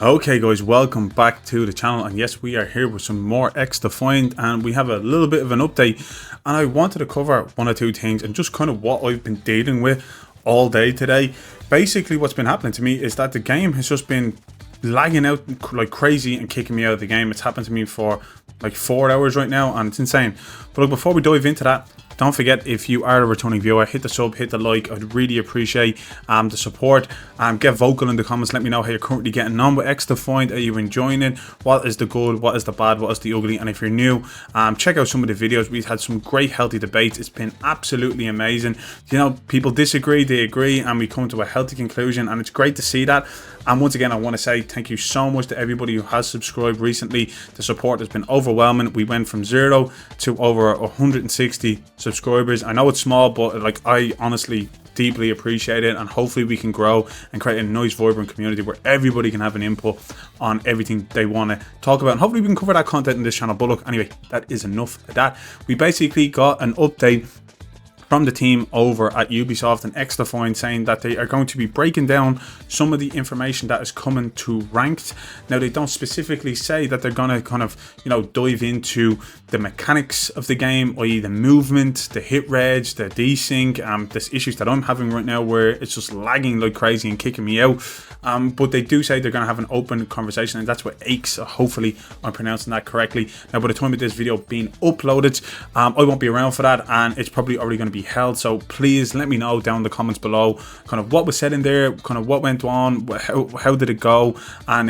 Okay guys, welcome back to the channel, and yes, we are here with some more XDefiant, and we have a little bit of an update, and I wanted to cover one or two things and just kind of what I've been dealing with all day today. Basically what's been happening to me is that the game has just been lagging out like crazy and kicking me out of the game. It's happened to me for like 4 hours right now, and it's insane. But look, before we dive into that, don't forget, if you are a returning viewer, hit the sub, hit the like. I'd really appreciate the support. Get vocal in the comments. Let me know how you're currently getting on with XDefiant. Are you enjoying it? What is the good? What is the bad? What is the ugly? And if you're new, check out some of the videos. We've had some great healthy debates. It's been absolutely amazing. You know, people disagree, they agree, and we come to a healthy conclusion, and it's great to see that. And once again, I want to say thank you so much to everybody who has subscribed recently. The support has been overwhelming. We went from 0 to over 160 subscribers. I know it's small, but like, I honestly deeply appreciate it, and hopefully we can grow and create a nice vibrant community where everybody can have an input on everything they want to talk about, and hopefully we can cover that content in this channel. But look, anyway, that is enough of that. We basically got an update from the team over at Ubisoft and XDefiant saying that they are going to be breaking down some of the information that is coming to ranked. Now, they don't specifically say that they're going to kind of, you know, dive into the mechanics of the game, i.e. the movement, the hit reg, the desync, there's issues that I'm having right now where it's just lagging like crazy and kicking me out. But they do say they're going to have an open conversation, and that's what aches. Hopefully I'm pronouncing that correctly. Now, by the time of this video being uploaded, I won't be around for that, and it's probably already going to be held. So please let me know down in the comments below kind of what was said in there, kind of what went on, how did it go, and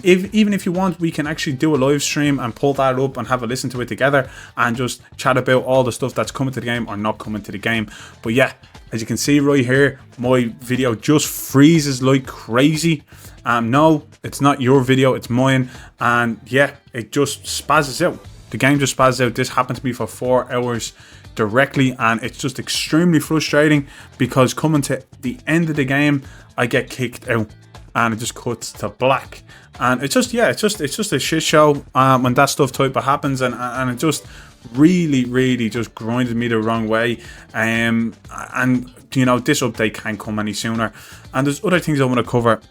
even if you want, we can actually do a live stream and pull that up and have a listen to it together and just chat about all the stuff that's coming to the game or not coming to the game. But yeah, as you can see right here, my video just freezes like crazy. No, it's not your video, it's mine, and yeah, it just spazzes out. The game just spazzes out. This happened to me for 4 hours directly, and it's just extremely frustrating because coming to the end of the game, I get kicked out and it just cuts to black, and it's just, yeah, it's just a shit show when that stuff type of happens, and it just really just grinded me the wrong way. And you know, this update can't come any sooner, and there's other things I want to cover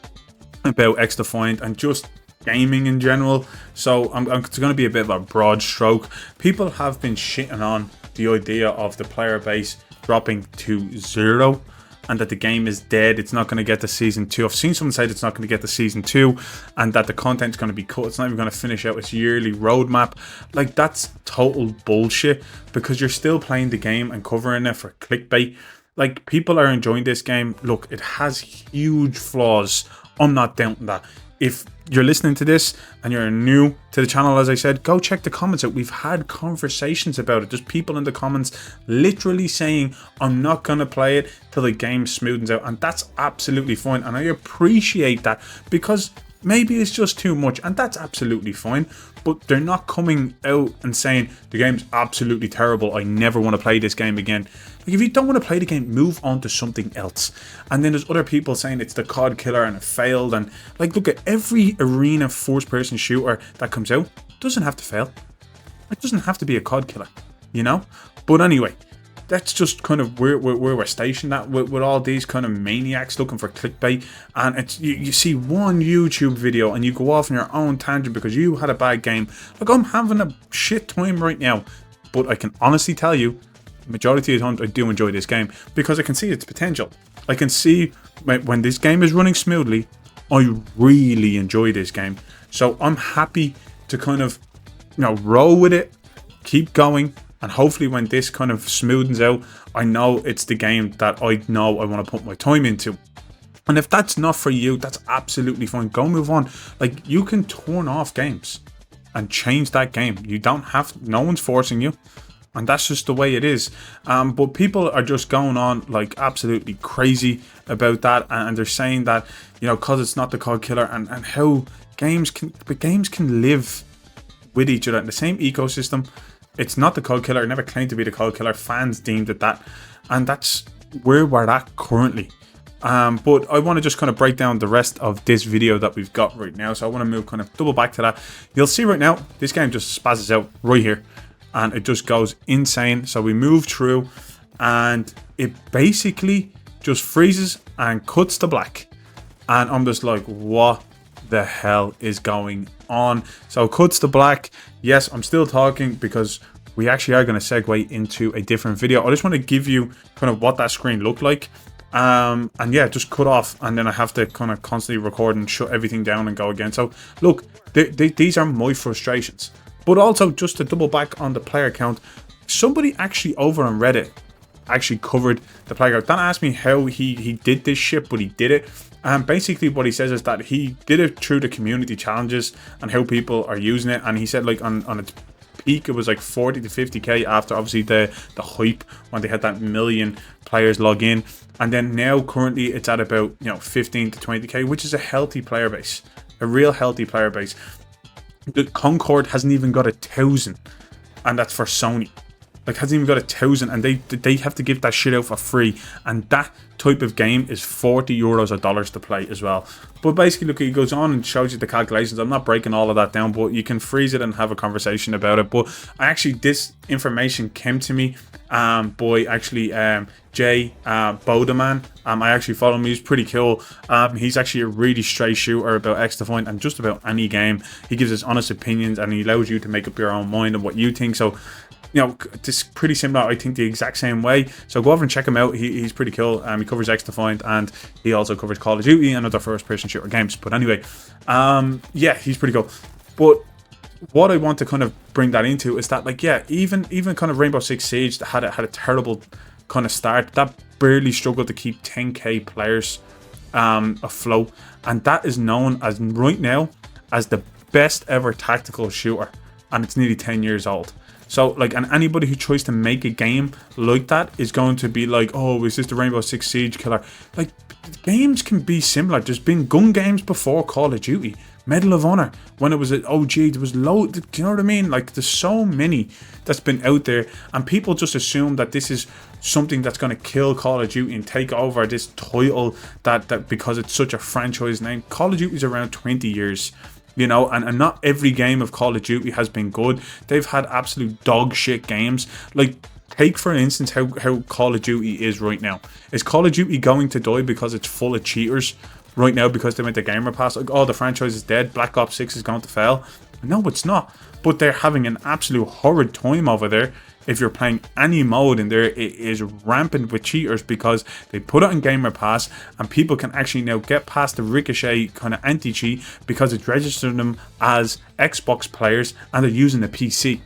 about XDefiant and just gaming in general. So it's going to be a bit of a broad stroke. People have been shitting on the idea of the player base dropping to 0 and that the game is dead. It's not going to get to season 2. I've seen someone say it's not going to get to season 2 and that the content's going to be cut. It's not even going to finish out its yearly roadmap. Like, that's total bullshit, because you're still playing the game and covering it for clickbait. Like, people are enjoying this game. Look, it has huge flaws. I'm not doubting that. If you're listening to this and you're new to the channel, as I said, go check the comments out. We've had conversations about it. There's people in the comments literally saying, I'm not going to play it till the game smoothens out. And that's absolutely fine. And I appreciate that, because maybe it's just too much, and that's absolutely fine. But they're not coming out and saying the game's absolutely terrible, I never want to play this game again. Like, if you don't want to play the game, move on to something else. And then there's other people saying it's the COD killer and it failed. And like, look at every arena first person shooter that comes out, doesn't have to fail. It doesn't have to be a COD killer, you know. But anyway, that's just kind of where we're stationed at with all these kind of maniacs looking for clickbait. And it's, you see one YouTube video and you go off on your own tangent because you had a bad game. Like, I'm having a shit time right now, but I can honestly tell you, the majority of the time I do enjoy this game because I can see its potential. I can see when this game is running smoothly, I really enjoy this game. So I'm happy to kind of, you know, roll with it, keep going. And hopefully when this kind of smoothens out, I know it's the game that I know I want to put my time into. And if that's not for you, that's absolutely fine. Go move on. Like, you can turn off games and change that game. You don't have, no one's forcing you. And that's just the way it is. But people are just going on like absolutely crazy about that. And they're saying that, you know, because it's not the COD killer, and how games can live with each other in the same ecosystem. It's not the COD killer. It never claimed to be the COD killer. Fans deemed it that, and that's where we're at currently. But I want to just kind of break down the rest of this video that we've got right now. So I want to move kind of double back to that. You'll see right now, this game just spazzes out right here, and it just goes insane. So we move through, and it basically just freezes and cuts to black, and I'm just like, what the hell is going on? So cuts to black. Yes, I'm still talking because we actually are going to segue into a different video. I just want to give you kind of what that screen looked like. And yeah, just cut off, and then I have to kind of constantly record and shut everything down and go again. So look, these are my frustrations. But also, just to double back on the player count, somebody actually over on Reddit actually covered the player count. Don't ask me how he did this shit, but he did it. And basically what he says is that he did it through the community challenges and how people are using it. And he said like on its peak, it was like 40 to 50k after obviously the hype when they had that million players log in. And then now currently it's at about 15 to 20k, which is a healthy player base, a real healthy player base. The Concord hasn't even got 1,000, and that's for Sony. Like, hasn't even got 1,000, and they have to give that shit out for free. And that type of game is 40 euros or dollars to play as well. But basically, look, he goes on and shows you the calculations. I'm not breaking all of that down, but you can freeze it and have a conversation about it. But actually, this information came to me by actually Jay Bodeman. I actually follow him. He's pretty cool. He's actually a really straight shooter about XDefiant and just about any game. He gives us honest opinions, and he allows you to make up your own mind of what you think. So, it's pretty similar, I think, the exact same way. So go over and check him out. He's pretty cool. He covers XDefiant, and he also covers Call of Duty and other first-person shooter games. But anyway, yeah, he's pretty cool. But what I want to kind of bring that into is that, like, yeah, even kind of Rainbow Six Siege that had a terrible kind of start, that barely struggled to keep 10k players afloat, and that is known as right now as the best ever tactical shooter, and it's nearly 10 years old. So, like, and anybody who tries to make a game like that is going to be like, oh, is this the Rainbow Six Siege killer? Like, games can be similar. There's been gun games before Call of Duty. Medal of Honor, when it was at OG, there was loads, do you know what I mean? Like, there's so many that's been out there, and people just assume that this is something that's going to kill Call of Duty and take over this title that because it's such a franchise name. Call of Duty is around 20 years. And not every game of Call of Duty has been good. They've had absolute dog shit games. Like, take for instance how Call of Duty is right now. Is Call of Duty going to die because it's full of cheaters right now because they went to Gamer Pass? Like, oh, the franchise is dead, Black Ops 6 is going to fail. No, it's not. But they're having an absolute horrid time over there. If you're playing any mode in there, it is rampant with cheaters because they put it on Gamer Pass, and people can actually now get past the Ricochet kind of anti-cheat because it's registering them as Xbox players and they're using the PC.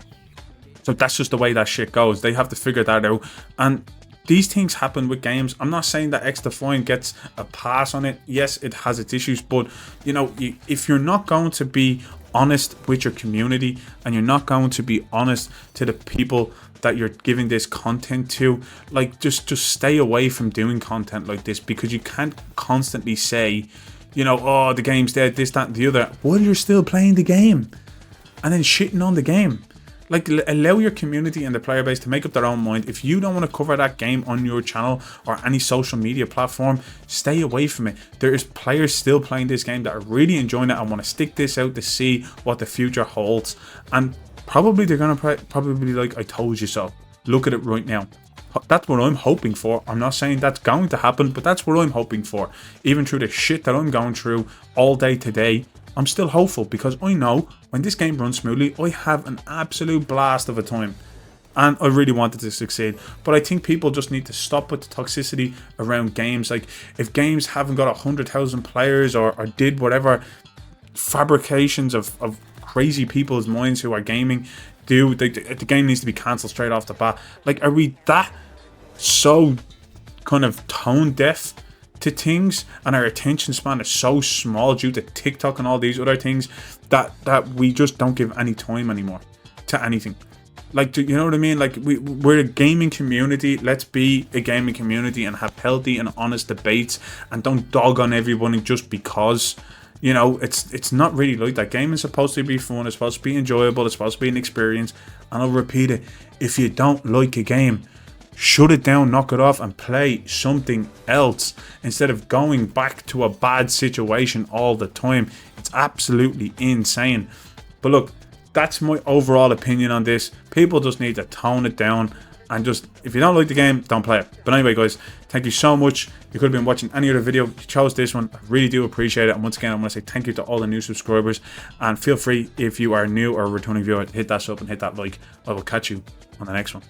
So that's just the way that shit goes. They have to figure that out. And these things happen with games. I'm not saying that XDefiant gets a pass on it. Yes, it has its issues, but if you're not going to be honest with your community and you're not going to be honest to the people that you're giving this content to, like, just stay away from doing content like this, because you can't constantly say, oh, the game's dead, this, that, and the other, while you're still playing the game, and then shitting on the game. Like, allow your community and the player base to make up their own mind. If you don't want to cover that game on your channel or any social media platform, stay away from it. There is players still playing this game that are really enjoying it and want to stick this out to see what the future holds. And probably they're going to probably be like, I told you so. Look at it right now. That's what I'm hoping for. I'm not saying that's going to happen, but that's what I'm hoping for. Even through the shit that I'm going through all day today, I'm still hopeful, because I know when this game runs smoothly, I have an absolute blast of a time. And I really wanted to succeed. But I think people just need to stop with the toxicity around games. Like, if games haven't got 100,000 players or did whatever fabrications of crazy people's minds who are gaming do, the game needs to be cancelled straight off the bat. Like, are we that so kind of tone deaf to things, and our attention span is so small due to TikTok and all these other things that we just don't give any time anymore to anything? Like, you know what I mean? Like, we're a gaming community. Let's be a gaming community and have healthy and honest debates, and don't dog on everyone just because. It's not really like that. Gaming is supposed to be fun, it's supposed to be enjoyable, it's supposed to be an experience. And I'll repeat it, if you don't like a game, shut it down, knock it off, and play something else instead of going back to a bad situation all the time. It's absolutely insane. But look, that's my overall opinion on this. People just need to tone it down and just, if you don't like the game, don't play it. But anyway, guys, thank you so much. You could have been watching any other video. You chose this one. I really do appreciate it. And once again, I want to say thank you to all the new subscribers. And feel free, if you are new or a returning viewer, to hit that sub and hit that like. I will catch you on the next one.